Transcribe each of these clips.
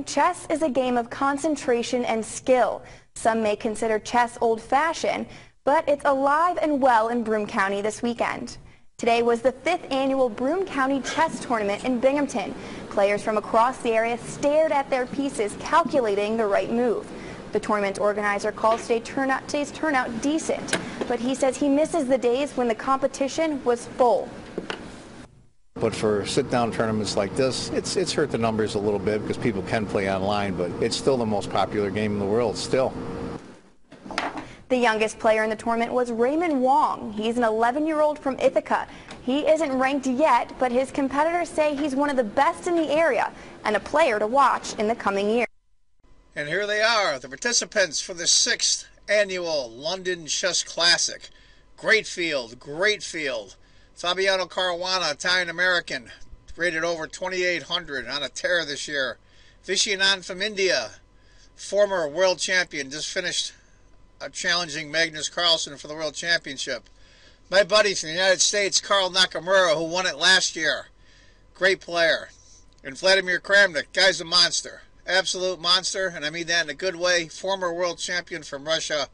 Chess is a game of concentration and skill. Some may consider chess old-fashioned, but it's alive and well in Broome County this weekend. Today was the 5th annual Broome County Chess Tournament in Binghamton. Players from across the area stared at their pieces, calculating the right move. The tournament organizer calls today's turnout decent, but he says he misses the days when the competition was full. But for sit-down tournaments like this, it's hurt the numbers a little bit because people can play online, but it's still the most popular game in the world, still. The youngest player in the tournament was Raymond Wong. He's an 11-year-old from Ithaca. He isn't ranked yet, but his competitors say he's one of the best in the area and a player to watch in the coming year. And here they are, the participants for the 6th annual London Chess Classic. Great field, great field. Fabiano Caruana, Italian-American, rated over 2,800 on a tear this year. Vishy Anand from India, former world champion, just finished challenging Magnus Carlsen for the World Championship. My buddy from the United States, Carl Nakamura, who won it last year. Great player. And Vladimir Kramnik, guy's a monster. Absolute monster, and I mean that in a good way. Former world champion from Russia.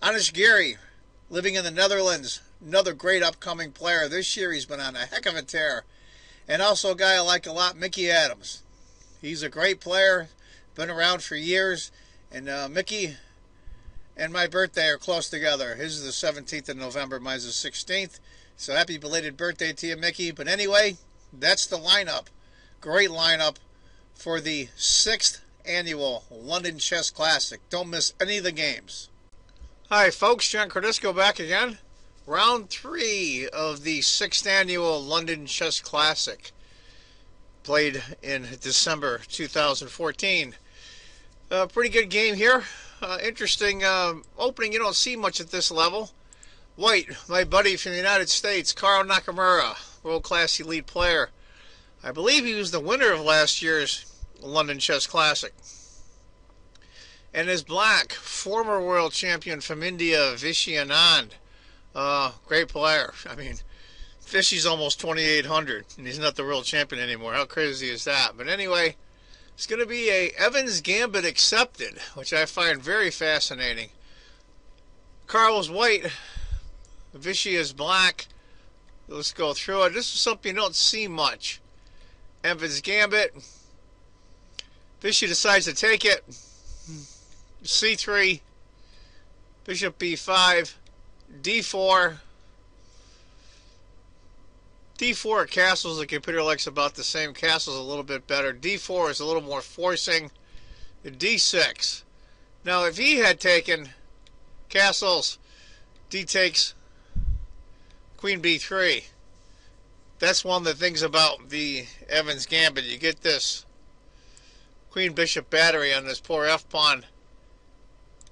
Anish Giri, living in the Netherlands. Another great upcoming player. This year he's been on a heck of a tear. And also a guy I like a lot, Mickey Adams. He's a great player. Been around for years. And Mickey and my birthday are close together. His is the 17th of November. Mine's the 16th. So happy belated birthday to you, Mickey. But anyway, that's the lineup. Great lineup for the 6th annual London Chess Classic. Don't miss any of the games. Hi folks, John Cordisco back again. Round 3 of the 6th annual London Chess Classic. Played in December 2014. Pretty good game here. Interesting opening. You don't see much at this level. White, my buddy from the United States, Carl Nakamura, world-class elite player. I believe he was the winner of last year's London Chess Classic. And his black, former world champion from India, Vishy Anand. Great player. I mean, Vishy's almost 2,800, and he's not the world champion anymore. How crazy is that? But anyway, it's going to be a Evans Gambit accepted, which I find very fascinating. Carl is white. Vishy is black. Let's go through it. This is something you don't see much. Evans Gambit. Vishy decides to take it. C3. Bishop B5. D4. D4 castles, the computer likes about the same. Castles a little bit better. D4 is a little more forcing. D6. Now if he had taken castles, D takes Queen B3. That's one of the things about the Evans Gambit. You get this Queen Bishop battery on this poor F-pawn,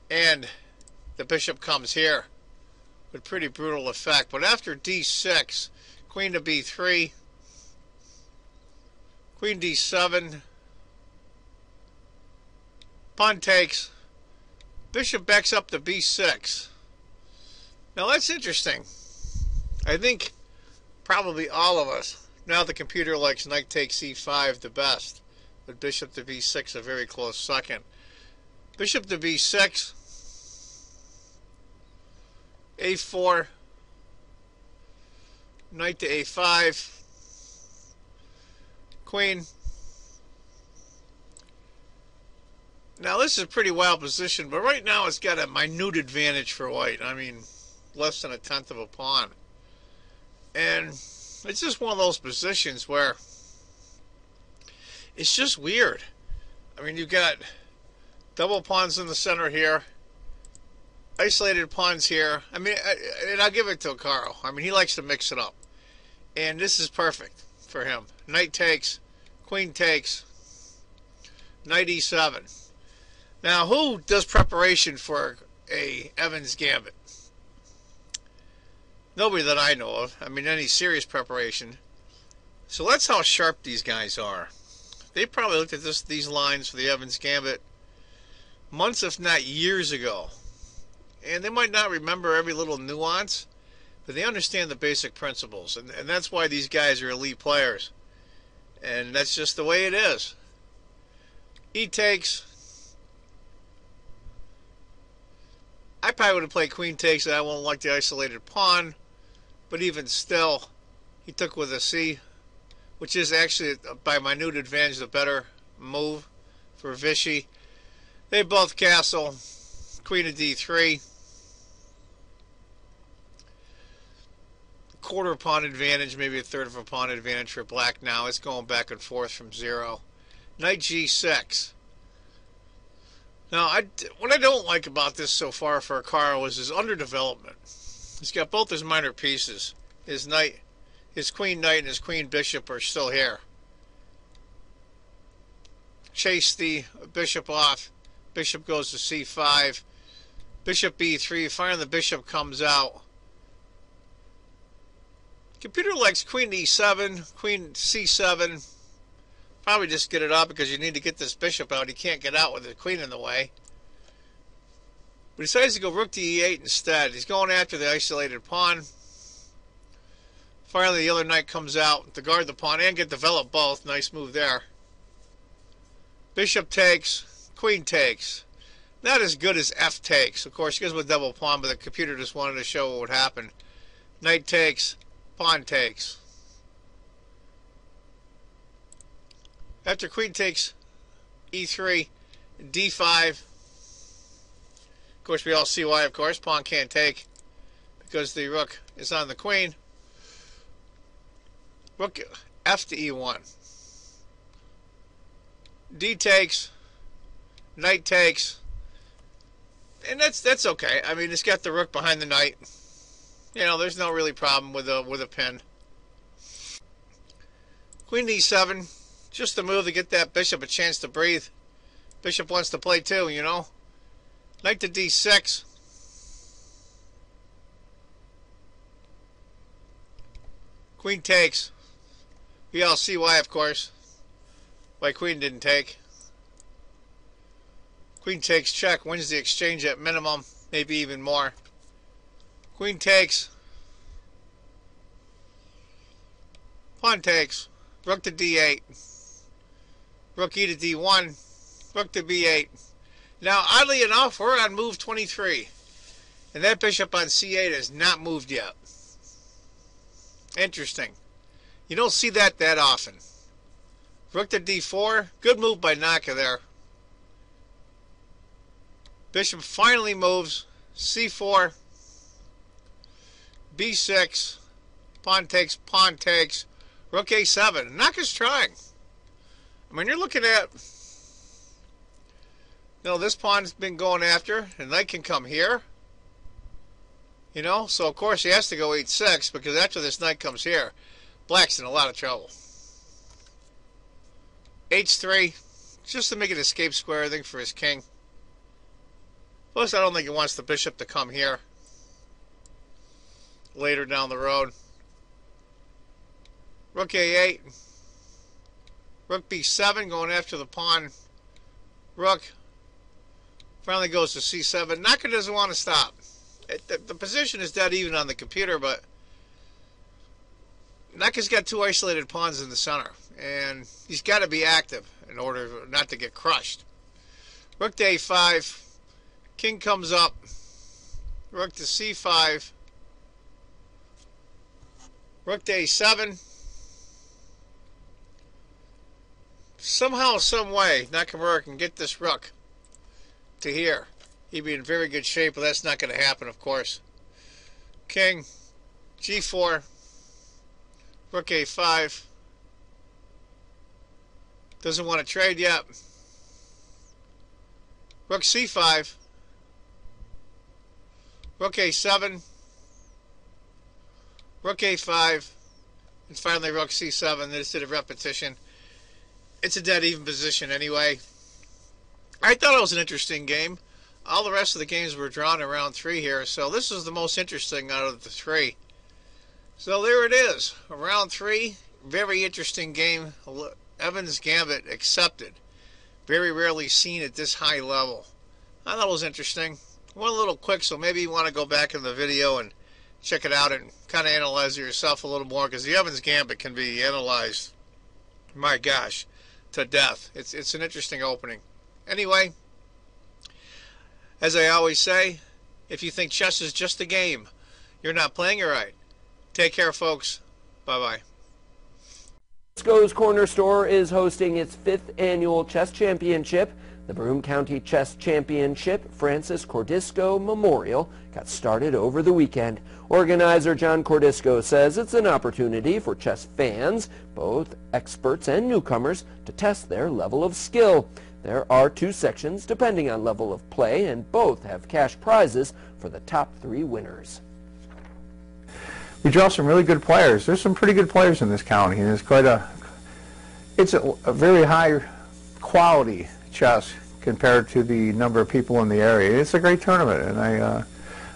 and the bishop comes here with pretty brutal effect. But after D6, Queen to B3, Queen D7, pawn takes, bishop backs up to B6. Now that's interesting. I think probably all of us, now the computer likes knight takes C5 the best, but bishop to B6 a very close second. Bishop to B6, A4, knight to A5, queen. Now this is a pretty wild position, but right now it's got a minute advantage for white. I mean, less than 1/10 of a pawn. And it's just one of those positions where it's just weird. I mean, you've got double pawns in the center here, isolated pawns here. I mean, and I'll give it to Carl. I mean, he likes to mix it up. And this is perfect for him. Knight takes, queen takes, knight e7. Now, who does preparation for a Evans Gambit? Nobody that I know of. I mean, any serious preparation. So that's how sharp these guys are. They probably looked at these lines for the Evans Gambit months, if not years ago. And they might not remember every little nuance, but they understand the basic principles. And that's why these guys are elite players. And that's just the way it is. E takes. I probably would have played queen takes, and I wouldn't like the isolated pawn. But even still, he took with a C, which is actually, by minute advantage, the better move for Vichy. They both castle. Queen of D3. Quarter pawn advantage, maybe a third of a pawn advantage for black now. It's going back and forth from 0. Knight G6. Now, what I don't like about this so far for Carl is his underdevelopment. He's got both his minor pieces. His knight, his queen knight, and his queen bishop are still here. Chase the bishop off. Bishop goes to C5. Bishop B3. Finally, the bishop comes out. Computer likes queen E7, queen C7. Probably just get it out because you need to get this bishop out. He can't get out with the queen in the way. But he decides to go rook to E8 instead. He's going after the isolated pawn. Finally, the other knight comes out to guard the pawn and get developed both. Nice move there. Bishop takes, queen takes. Not as good as F takes. Of course, he goes with double pawn, but the computer just wanted to show what would happen. Knight takes, pawn takes. After queen takes E3, D5. Of course, we all see why, of course. Pawn can't take because the rook is on the queen. Rook F to E1. D takes, knight takes. And that's okay. I mean, it's got the rook behind the knight. You know, there's no really problem with a pin. Queen D7. Just a move to get that bishop a chance to breathe. Bishop wants to play too, you know. Knight to D6. Queen takes. We all see why, of course. Why queen didn't take. Queen takes, check. Wins the exchange at minimum. Maybe even more. Queen takes. Pawn takes. Rook to D8. Rook E to D1. Rook to B8. Now, oddly enough, we're on move 23. And that bishop on C8 has not moved yet. Interesting. You don't see that often. Rook to D4. Good move by Naka there. Bishop finally moves. C4. B6. Pawn takes, pawn takes. Rook A7. Naka's trying. I mean, you're looking at... You know, this pawn's been going after. The knight can come here. You know, so of course he has to go H6 because after this knight comes here, black's in a lot of trouble. H3, just to make an escape square, I think, for his king. Plus, I don't think he wants the bishop to come here later down the road. Rook A8. Rook B7, going after the pawn. Rook finally goes to C7. Naka doesn't want to stop. The position is dead even on the computer, but Naka's got two isolated pawns in the center, and he's got to be active in order not to get crushed. Rook to A5. King comes up. Rook to C5. Rook to A7. Somehow, some way, Nakamura can get this rook to here. He'd be in very good shape, but that's not going to happen, of course. King, G4, Rook A5. Doesn't want to trade yet. Rook C5. Rook A7. Rook A5. And finally Rook C7. This did a repetition. It's a dead even position anyway. I thought it was an interesting game. All the rest of the games were drawn in round 3 here, so this is the most interesting out of the 3. So there it is. Round 3, very interesting game. Evans Gambit accepted. Very rarely seen at this high level. I thought it was interesting. Went a little quick, so maybe you want to go back in the video and check it out and kind of analyze it yourself a little more, because the Evans Gambit can be analyzed, my gosh, to death. It's an interesting opening. Anyway, as I always say, if you think chess is just a game, you're not playing it right. Take care, folks. Bye-bye. Cordisco's Corner Store is hosting its 5th annual chess championship. The Broome County Chess Championship Francis Cordisco Memorial got started over the weekend. Organizer John Cordisco says it's an opportunity for chess fans, both experts and newcomers, to test their level of skill. There are 2 sections depending on level of play, and both have cash prizes for the top 3 winners. We draw some really good players. There's some pretty good players in this county, and it's a very high quality chess compared to the number of people in the area. It's a great tournament, and I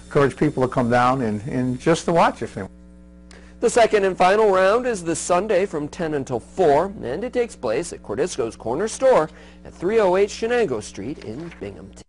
encourage people to come down and just to watch if they want. The second and final round is this Sunday from 10 until 4, and it takes place at Cordisco's Corner Store at 308 Shenango Street in Binghamton.